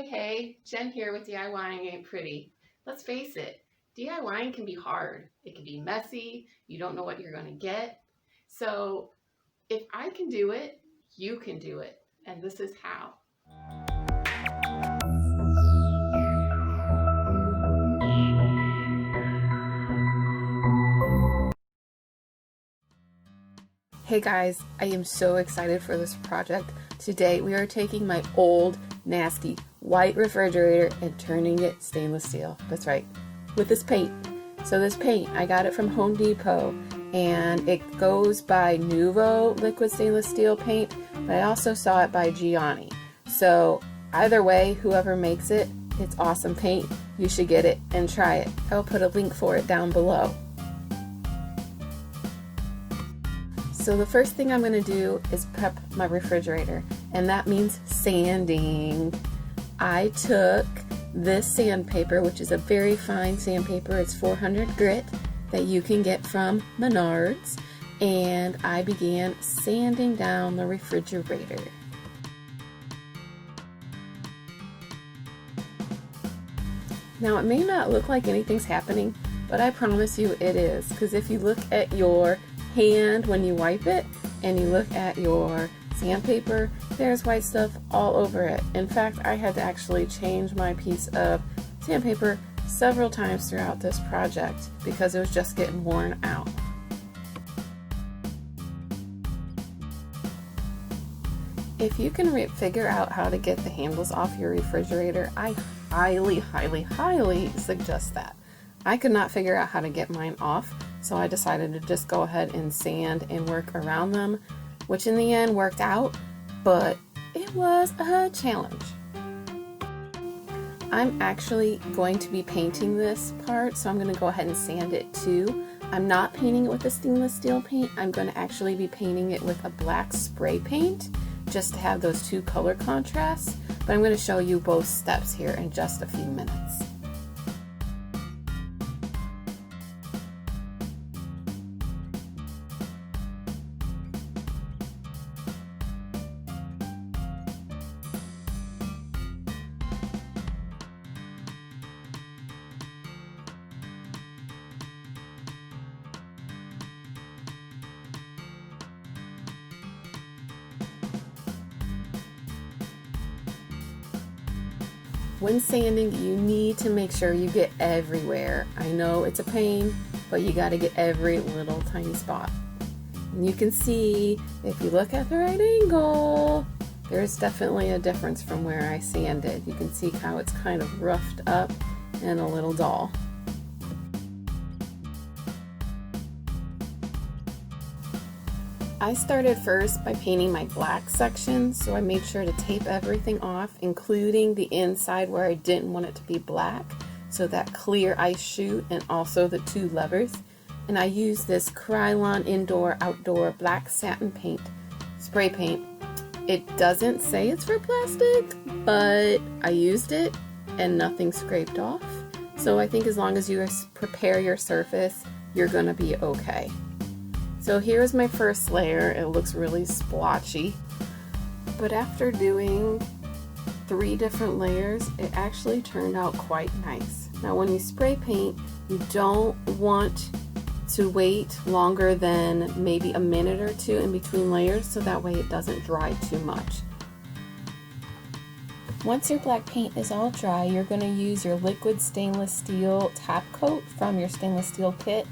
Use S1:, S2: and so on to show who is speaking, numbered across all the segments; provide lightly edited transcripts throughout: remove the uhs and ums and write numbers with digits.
S1: Hey, Jen here with DIYing Ain't Pretty. Let's face it, DIYing can be hard. It can be messy, you don't know what you're going to get. So if I can do it, you can do it. And this is how. Hey guys, I am so excited for this project. Today we are taking my old, nasty, white refrigerator and turning it stainless steel. That's right, with this paint. So this paint, I got it from Home Depot, and it goes by NuVo liquid stainless steel paint, but I also saw it by Gianni. So either way, whoever makes it, it's awesome paint. You should get it and try it. I'll put a link for it down below. So the first thing I'm going to do is prep my refrigerator, and that means sanding. I took this sandpaper, which is a very fine sandpaper. It's 400 grit that you can get from Menards, and I began sanding down the refrigerator. Now it may not look like anything's happening, but I promise you it is, because if you look at your hand when you wipe it and you look at your sandpaper, there's white stuff all over it. In fact, I had to actually change my piece of sandpaper several times throughout this project because it was just getting worn out. If you can figure out how to get the handles off your refrigerator, I highly suggest that. I could not figure out how to get mine off, so I decided to just go ahead and sand and work around them, which in the end worked out, but it was a challenge. I'm actually going to be painting this part, so I'm going to go ahead and sand it too. I'm not painting it with a stainless steel paint. I'm going to actually be painting it with a black spray paint just to have those two color contrasts, but I'm going to show you both steps here in just a few minutes. When sanding, you need to make sure you get everywhere. I know it's a pain, but you got to get every little tiny spot. And you can see, if you look at the right angle, there's definitely a difference from where I sanded. You can see how it's kind of roughed up and a little dull. I started first by painting my black section, so I made sure to tape everything off, including the inside where I didn't want it to be black, so that clear ice chute and also the two levers. And I used this Krylon Indoor-Outdoor Black Satin paint, spray paint. It doesn't say it's for plastic, but I used it and nothing scraped off. So I think as long as you prepare your surface, you're gonna be okay. So here's my first layer. It looks really splotchy, but after doing 3 different layers, it actually turned out quite nice. Now when you spray paint, you don't want to wait longer than maybe a minute or 2 in between layers, so that way it doesn't dry too much. Once your black paint is all dry, you're going to use your liquid stainless steel top coat from your stainless steel kit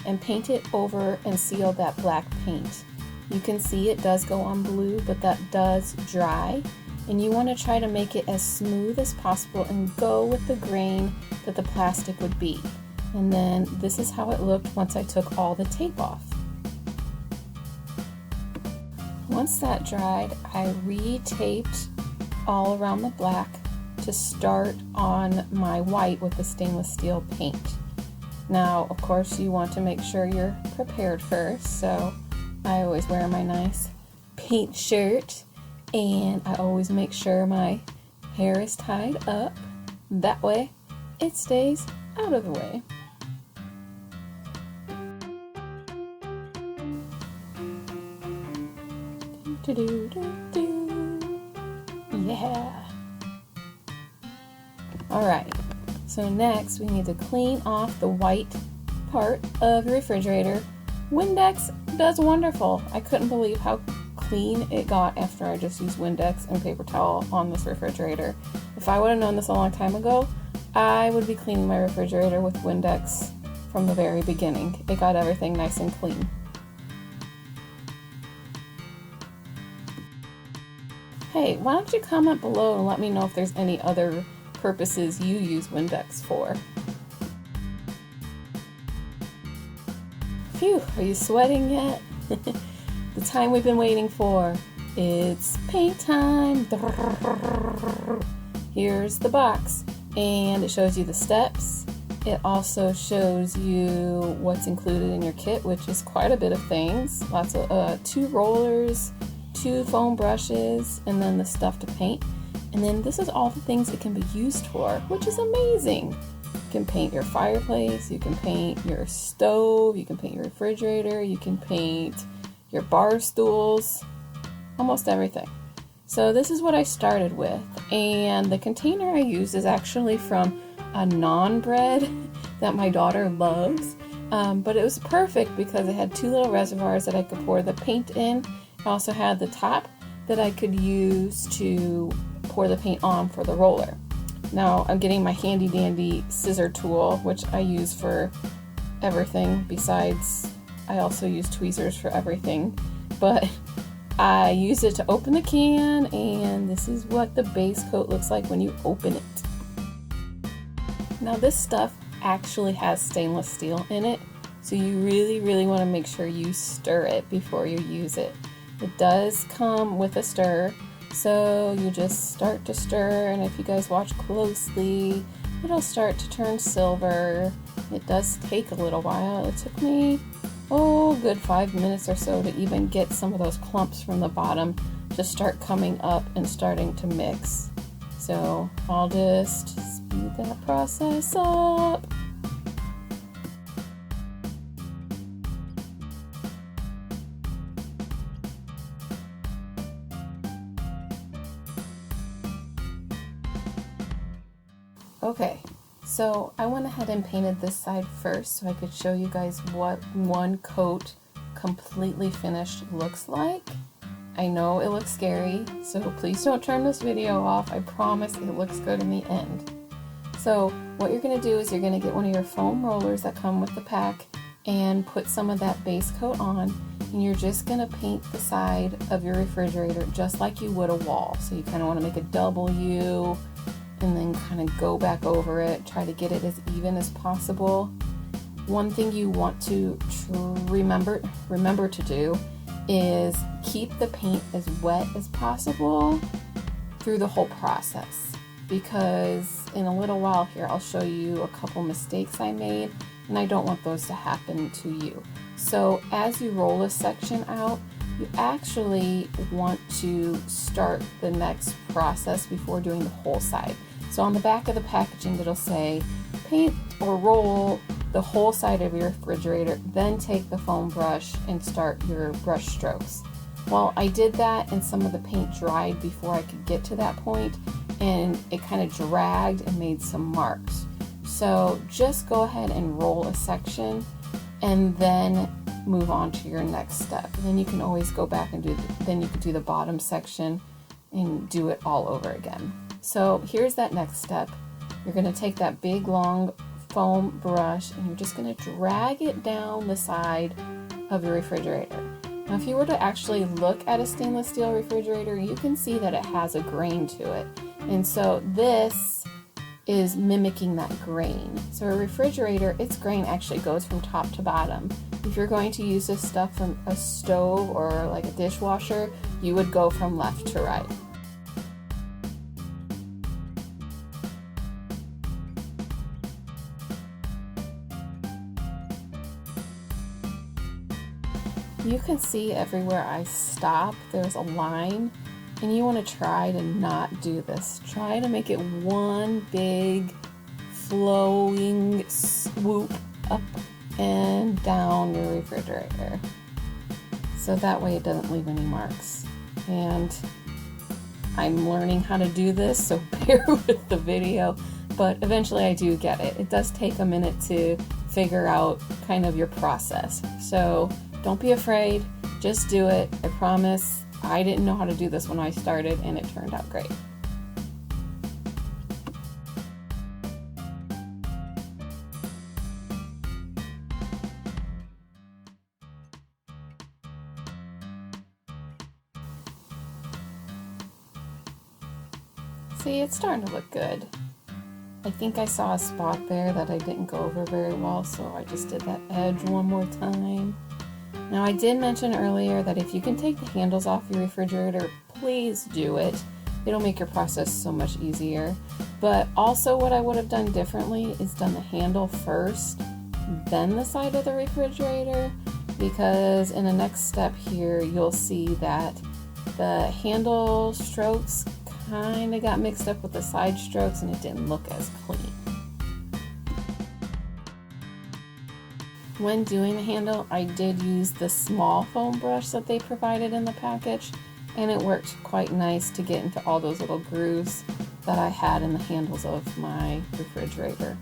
S1: and paint it over and seal that black paint. You can see it does go on blue, but that does dry, and you want to try to make it as smooth as possible and go with the grain that the plastic would be. And then this is how it looked once I took all the tape off. Once that dried, I re-taped all around the black to start on my white with the stainless steel paint. Now, of course, you want to make sure you're prepared first, so I always wear my nice paint shirt, and I always make sure my hair is tied up. That way, it stays out of the way. Yeah. Alright, so next we need to clean off the white part of your refrigerator. Windex does wonderful. I couldn't believe how clean it got after I just used Windex and paper towel on this refrigerator. If I would have known this a long time ago, I would be cleaning my refrigerator with Windex from the very beginning. It got everything nice and clean. Hey, why don't you comment below and let me know if there's any other purposes you use Windex for. Phew, are you sweating yet? The time we've been waiting for. It's paint time. Here's the box, and it shows you the steps. It also shows you what's included in your kit, which is quite a bit of things. Lots of 2 rollers, 2 foam brushes, and then the stuff to paint. And then this is all the things it can be used for, which is amazing. You can paint your fireplace, you can paint your stove, you can paint your refrigerator, you can paint your bar stools, almost everything. So this is what I started with, and the container I used is actually from a naan bread that my daughter loves, but it was perfect because it had 2 little reservoirs that I could pour the paint in. It also had the top that I could use to pour the paint on for the roller. Now I'm getting my handy dandy scissor tool, which I use for everything. Besides, I also use tweezers for everything, but I use it to open the can, and this is what the base coat looks like when you open it. Now this stuff actually has stainless steel in it, so you really want to make sure you stir it before you use it. It does come with a stir, so you just start to stir, and if you guys watch closely, it'll start to turn silver. It does take a little while. It took me, good 5 minutes or so to even get some of those clumps from the bottom to start coming up and starting to mix. So I'll just speed that process up. Okay, so I went ahead and painted this side first so I could show you guys what one coat completely finished looks like. I know it looks scary, so please don't turn this video off. I promise it looks good in the end. So what you're going to do is you're going to get one of your foam rollers that come with the pack and put some of that base coat on, and you're just going to paint the side of your refrigerator just like you would a wall. So you kind of want to make a double U and then kind of go back over it, try to get it as even as possible. One thing you want to remember to do is keep the paint as wet as possible through the whole process, because in a little while here I'll show you a couple mistakes I made, and I don't want those to happen to you. So as you roll a section out, you actually want to start the next process before doing the whole side. So on the back of the packaging it'll say paint or roll the whole side of your refrigerator, then take the foam brush and start your brush strokes. Well, I did that and some of the paint dried before I could get to that point, and it kind of dragged and made some marks. So just go ahead and roll a section and then move on to your next step. And then you can always go back and then you could do the bottom section and do it all over again. So here's that next step. You're going to take that big long foam brush and you're just going to drag it down the side of your refrigerator. Now if you were to actually look at a stainless steel refrigerator, you can see that it has a grain to it. And so this is mimicking that grain. So a refrigerator, its grain actually goes from top to bottom. If you're going to use this stuff from a stove or like a dishwasher, you would go from left to right. You can see everywhere I stop, there's a line, and you want to try to not do this. Try to make it one big flowing swoop up and down your refrigerator. So that way it doesn't leave any marks. And I'm learning how to do this, so bear with the video. but eventually I do get it. It does take a minute to figure out kind of your process. So don't be afraid, just do it. I promise I didn't know how to do this when I started, and it turned out great. See, it's starting to look good. I think I saw a spot there that I didn't go over very well, so I just did that edge one more time. Now, I did mention earlier that if you can take the handles off your refrigerator, please do it. It'll make your process so much easier. But also what I would have done differently is done the handle first, then the side of the refrigerator, because in the next step here, you'll see that the handle strokes kind of got mixed up with the side strokes and it didn't look as clean. When doing the handle, I did use the small foam brush that they provided in the package, and it worked quite nice to get into all those little grooves that I had in the handles of my refrigerator.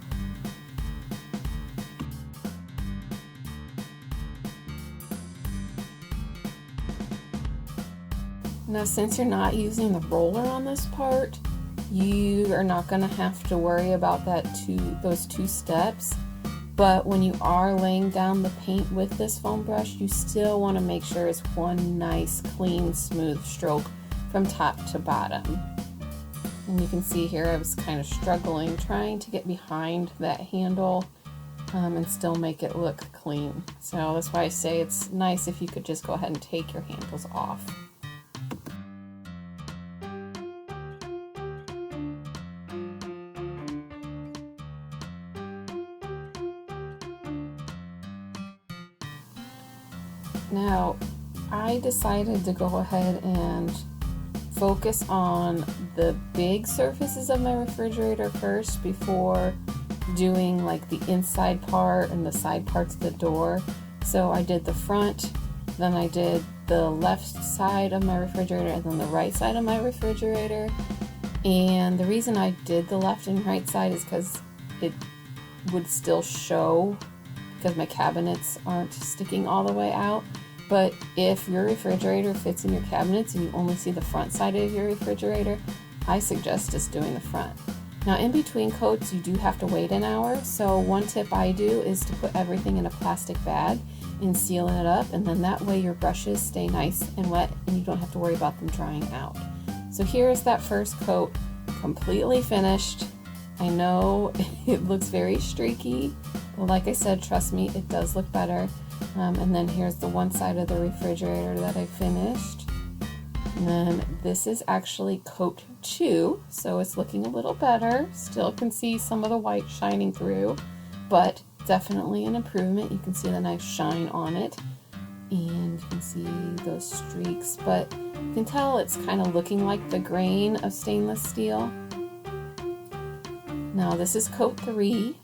S1: Now, since you're not using the roller on this part, you are not going to have to worry about those two steps. But when you are laying down the paint with this foam brush, you still want to make sure it's one nice, clean, smooth stroke from top to bottom. And you can see here I was kind of struggling, trying to get behind that handle and still make it look clean. So that's why I say it's nice if you could just go ahead and take your handles off. Now, I decided to go ahead and focus on the big surfaces of my refrigerator first before doing like the inside part and the side parts of the door. So I did the front, then I did the left side of my refrigerator, and then the right side of my refrigerator. And the reason I did the left and right side is because it would still show, because my cabinets aren't sticking all the way out. But if your refrigerator fits in your cabinets and you only see the front side of your refrigerator, I suggest just doing the front. Now, in between coats, you do have to wait an hour. So one tip I do is to put everything in a plastic bag and seal it up. And then that way your brushes stay nice and wet and you don't have to worry about them drying out. So here's that first coat completely finished. I know it looks very streaky, but like I said, trust me, it does look better. And then here's the one side of the refrigerator that I finished. And then this is actually coat 2, so it's looking a little better. Still can see some of the white shining through, but definitely an improvement. You can see the nice shine on it, and you can see those streaks, but you can tell it's kind of looking like the grain of stainless steel. Now this is coat 3,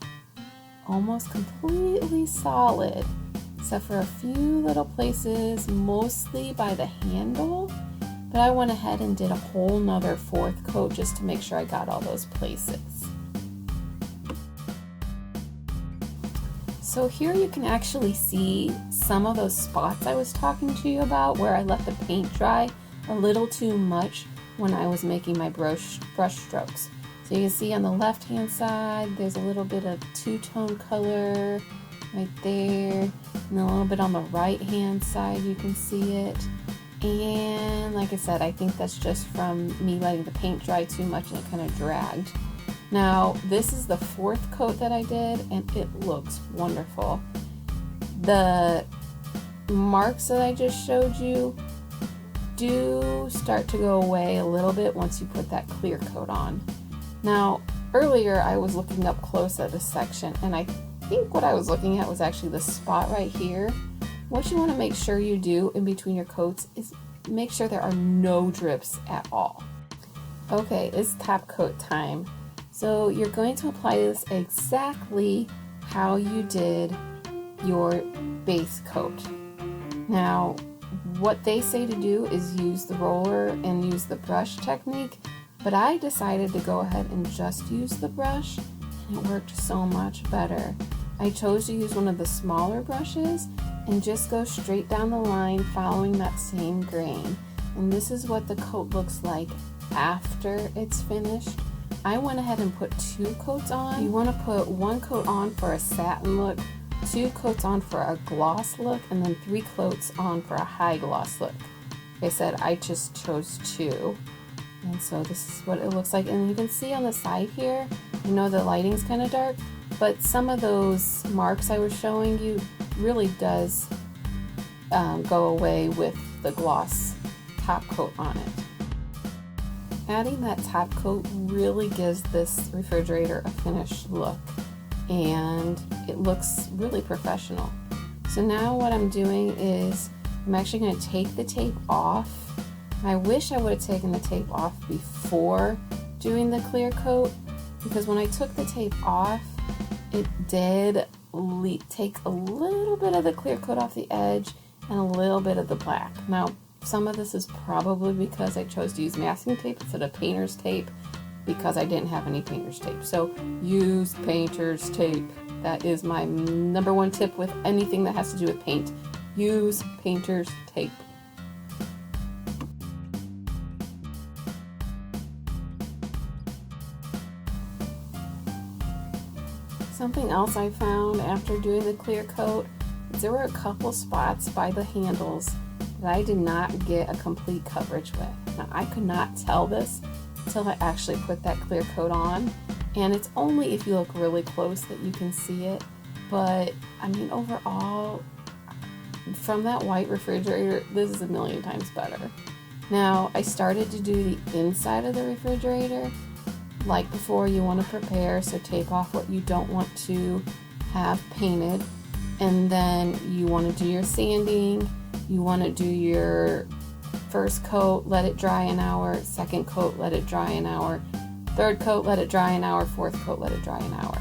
S1: almost completely solid, except for a few little places, mostly by the handle. But I went ahead and did a whole nother 4th coat just to make sure I got all those places. So here you can actually see some of those spots I was talking to you about where I let the paint dry a little too much when I was making my brush strokes. So you can see on the left hand side there's a little bit of two-tone color right there, and then a little bit on the right hand side you can see it. And like I said, I think that's just from me letting the paint dry too much and it kind of dragged. Now this is the 4th coat that I did and it looks wonderful. The marks that I just showed you do start to go away a little bit once you put that clear coat on. Now earlier I was looking up close at a section and I think what I was looking at was actually the spot right here. What you want to make sure you do in between your coats is make sure there are no drips at all. Okay, it's top coat time. So you're going to apply this exactly how you did your base coat. Now, what they say to do is use the roller and use the brush technique. But I decided to go ahead and just use the brush, and it worked so much better. I chose to use one of the smaller brushes and just go straight down the line following that same grain. And this is what the coat looks like after it's finished. I went ahead and put 2 coats on. You want to put 1 coat on for a satin look, 2 coats on for a gloss look, and then 3 coats on for a high gloss look. Like I said, I just chose 2. And so this is what it looks like. And you can see on the side here, you know the lighting's kind of dark, but some of those marks I was showing you really does go away with the gloss top coat on it. Adding that top coat really gives this refrigerator a finished look, and it looks really professional. So now what I'm doing is I'm actually going to take the tape off. I wish I would have taken the tape off before doing the clear coat, because when I took the tape off, it did take a little bit of the clear coat off the edge and a little bit of the black. Now, some of this is probably because I chose to use masking tape instead of painter's tape, because I didn't have any painter's tape. So use painter's tape. That is my number 1 tip with anything that has to do with paint. Use painter's tape. Something else I found after doing the clear coat is there were a couple spots by the handles that I did not get a complete coverage with. Now, I could not tell this until I actually put that clear coat on, and it's only if you look really close that you can see it. But I mean, overall, from that white refrigerator, this is a million times better. Now, I started to do the inside of the refrigerator. Like before, you want to prepare, so take off what you don't want to have painted, and then you want to do your sanding. You want to do your first coat, let it dry an hour, second coat, let it dry an hour, third coat, let it dry an hour, fourth coat, let it dry an hour.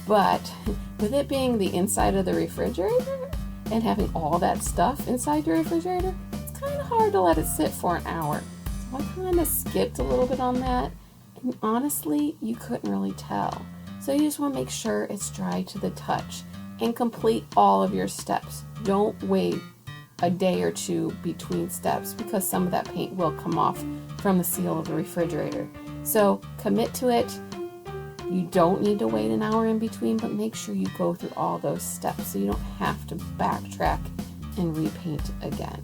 S1: But with it being the inside of the refrigerator and having all that stuff inside your refrigerator, it's kind of hard to let it sit for an hour. So I kind of skipped a little bit on that. And honestly, you couldn't really tell. So you just want to make sure it's dry to the touch and complete all of your steps. Don't wait a day or 2 between steps, because some of that paint will come off from the seal of the refrigerator. So commit to it. You don't need to wait an hour in between, but make sure you go through all those steps so you don't have to backtrack and repaint again.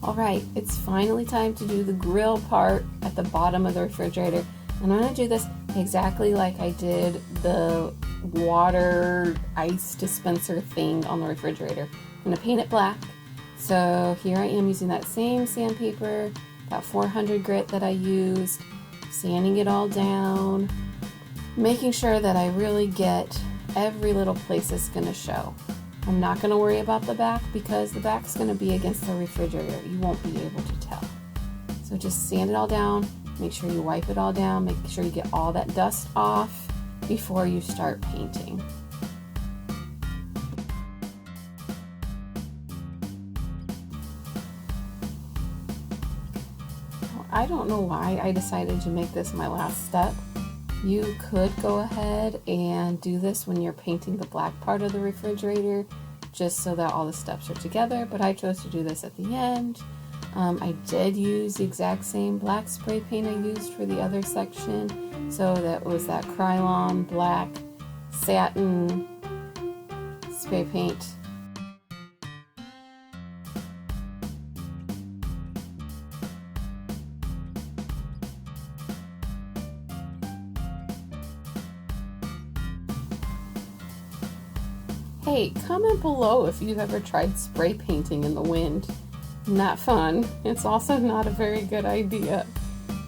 S1: Alright, it's finally time to do the grill part at the bottom of the refrigerator. And I'm going to do this exactly like I did the water ice dispenser thing on the refrigerator. I'm going to paint it black. So here I am using that same sandpaper, that 400 grit that I used, sanding it all down, making sure that I really get every little place it's going to show. I'm not going to worry about the back, because the back's going to be against the refrigerator. You won't be able to tell. So just sand it all down. Make sure you wipe it all down. Make sure you get all that dust off before you start painting. I don't know why I decided to make this my last step. You could go ahead and do this when you're painting the black part of the refrigerator, just so that all the steps are together, but I chose to do this at the end. I did use the exact same black spray paint I used for the other section, so that was that Krylon black satin spray paint. Hey, comment below if you've ever tried spray painting in the wind. Not fun. It's also not a very good idea,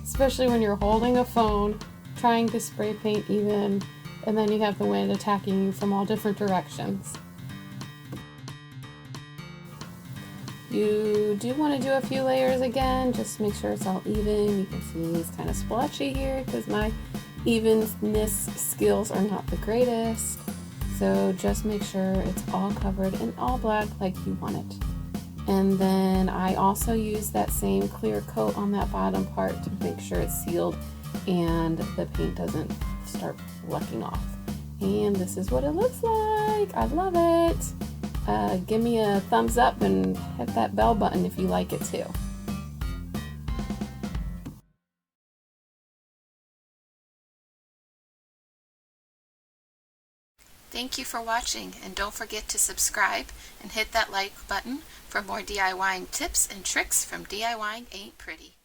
S1: especially when you're holding a phone, trying to spray paint even, and then you have the wind attacking you from all different directions. You do want to do a few layers again, just make sure it's all even. You can see it's kind of splotchy here because my evenness skills are not the greatest. So just make sure it's all covered in all black like you want it. And then I also use that same clear coat on that bottom part to make sure it's sealed and the paint doesn't start flecking off. And this is what it looks like. I love it. Give me a thumbs up and hit that bell button if you like it too. Thank you for watching, and don't forget to subscribe and hit that like button for more DIYing tips and tricks from DIYing Ain't Pretty.